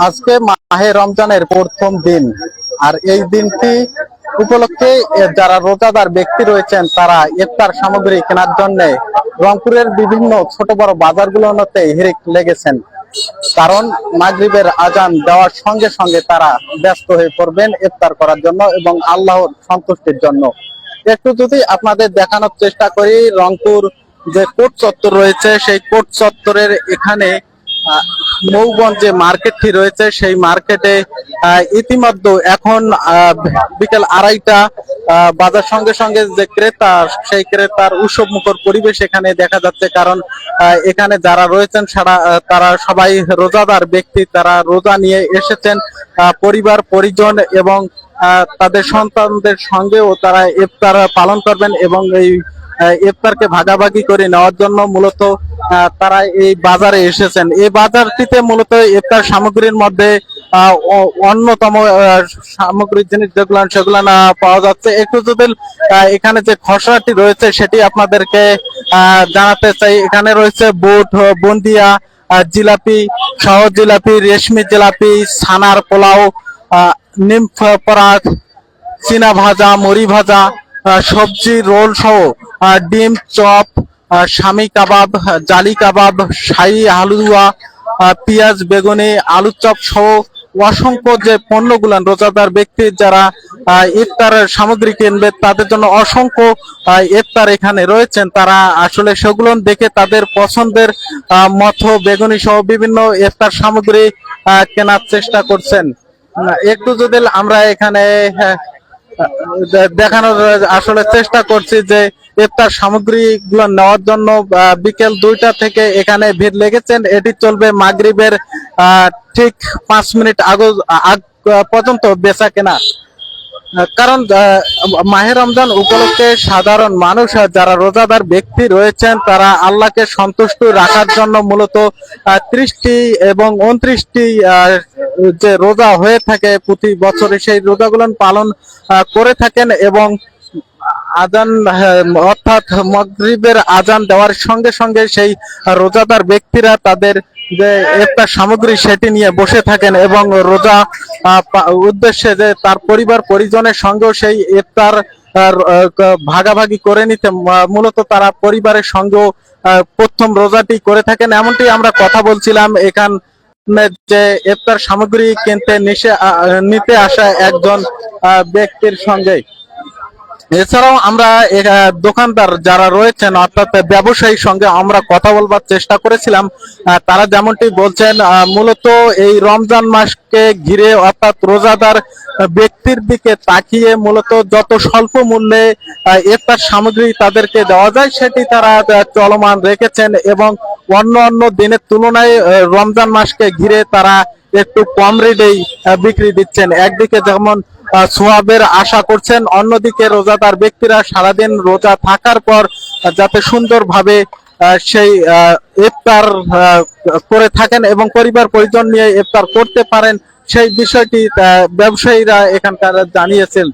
আজকে মাহে রমজানের প্রথম দিন। আর এই দিনটি উপলক্ষে যারা রোজাদার ব্যক্তি রয়েছেন তারা ইফতার সামগ্রী কেনার জন্য রংপুরের বিভিন্ন ছোট বড় বাজারগুলোতে হিড়িক লেগেছেন। কারণ মাগরিবের আজান দেওয়ার সঙ্গে সঙ্গে তারা ব্যস্ত হয়ে পড়বেন ইফতার করার জন্য এবং আল্লাহর সন্তুষ্টির জন্য। একটু যদি আপনাদের দেখানোর চেষ্টা করি, রংপুর যে কোর্ট চত্বর রয়েছে সেই কোর্ট চত্বরের এখানে মৌগঞ্জ যে মার্কেটটি রয়েছে সেই মার্কেটে ইতিমধ্যে এখন বিকেল 2:30 বাজার সঙ্গে সঙ্গে যে ক্রেতা সেই ক্রেতার উৎসব মুখর পরিবেশ এখানে দেখা যাচ্ছে। কারণ এখানে যারা রয়েছেন তারা সবাই রোজাদার ব্যক্তি, তারা রোজা নিয়ে এসেছেন পরিবার পরিজন এবং তাদের সন্তানদের সঙ্গেও তারা ইফতার পালন করবেন এবং এই ইফতারকে ভাগাভাগি করে নেওয়ার জন্য মূলত তারা এই বাজারে এসেছেন। এই বাজারটিতে মূলত ইফতার সামগ্রীর মধ্যে অন্যতম সামগ্রিক জিনিস যেগুলো সেগুলো না পাওয়া যাচ্ছে। একটু যদি এখানে যে খসড়াটি রয়েছে সেটি আপনাদেরকে জানাতে চাই। এখানে রয়েছে বুট, বুন্দিয়া, জিলাপি, সহজ জিলাপি, রেশমি জিলাপি, ছানার পোলাও, নিম পরাগ, চীনা ভাজা, মুড়ি ভাজা, সবজি রোল সহ ডিম চপ, শামি কাবাব, জালি কাবাব, শাহী হালুয়া, পেঁয়াজ বেগুনি, আলু চপ সহ অসংখ্য যে পণ্যগুলো রোজাদার ব্যক্তি যারা ইফতারের সামগ্রী কিনবে তাদের জন্য অসংখ্য ইফতার এখানে রয়েছেন। তারা আসলে সেগুলো দেখে তাদের পছন্দের মতো বেগুনি সহ বিভিন্ন ইফতার সামগ্রী কেনার চেষ্টা করছেন। একটু যদি আমরা এখানে দেখানোর আসলে চেষ্টা করছি যে ইফতার সামগ্রী গুলো নেওয়ার জন্য বিকেল 2টা থেকে এখানে ভিড় লেগেছেন। এটি চলবে মাগরিবের ঠিক 5 মিনিট আগ পর্যন্ত বেচা কেনা। কারণ মাহে রমজান উপলক্ষে সাধারণ মানুষ যারা রোজাদার ব্যক্তি রয়েছেন তারা আল্লাহকে সন্তুষ্ট রাখার জন্য মূলত 30টি এবং 29টি যে রোজা হয়ে থাকে প্রতি বছরে সেই রোজাগুলো পালন করে থাকেন এবং আজান অর্থাৎ মাগরিবের আজান দেওয়ার সঙ্গে সঙ্গে সেই রোজাদার ব্যক্তিরা তাদের যে ইফতার সামগ্রী সেটি নিয়ে বসে থাকেন এবং রোজা উদ্দেশ্যে যে তার পরিবার পরিজনের সঙ্গেও সেই ইফতার ভাগাভাগি করে নিতে মূলত তারা পরিবারের সঙ্গেও প্রথম রোজাটি করে থাকেন। এমনটি আমরা কথা বলছিলাম এখান যে ইফতার সামগ্রী কিনতে নিতে আসা একজন ব্যক্তির সঙ্গে। এছাড়াও আমরা দোকানদার যারা রয়েছেন অর্থাৎ ব্যবসায়ীর সঙ্গে আমরা কথা বলবার চেষ্টা করেছিলাম। তারা যেমনটি বলছেন মূলত এই রমজান মাসকে ঘিরে অর্থাৎ রোজাদার ব্যক্তির দিকে তাকিয়ে মূলত যত স্বল্প মূল্যে ইফতার সামগ্রী তাদেরকে দেওয়া যায় সেটি তারা চলমান রেখেছেন এবং অন্য দিনের তুলনায় রমজান মাসকে ঘিরে তারা একটু কম রেটেই বিক্রি দিচ্ছেন। একদিকে যেমন সোয়াবের আশা করছেন, অন্যদিকে রোজাদার ব্যক্তিরা সারাদিন রোজা থাকার পর যাতে সুন্দরভাবে সেই ইফতার করে থাকেন এবং পরিবার পরিজন নিয়ে ইফতার করতে পারেন সেই বিষয়টি ব্যবসায়ীরা এখানকার জানিয়েছেন।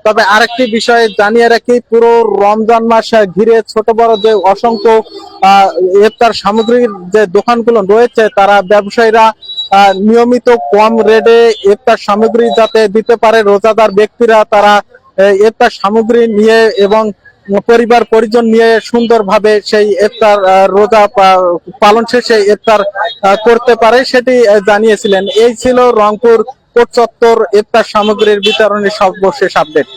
তবে আরেকটি বিষয় জানিয়ে রাখি, পুরো রমজান মাস ঘিরে ছোট বড় যে অসংখ্য ইফতার সামগ্রীর যে দোকানগুলো রয়েছে তারা ব্যবসায়ীরা নিয়মিত কম রেটে ইফতার সামগ্রী যাতে দিতে পারে রোজাদার ব্যক্তিরা তারা ইফতার সামগ্রী নিয়ে এবং পরিবার পরিজন নিয়ে সুন্দরভাবে সেই ইফতার রোজা পালন শেষে ইফতার করতে পারে সেটি জানিয়েছিলেন। এই ছিল রংপুর কোর্ট চত্বর ইফতার সামগ্রীর বিতরণের সর্বশেষ আপডেট।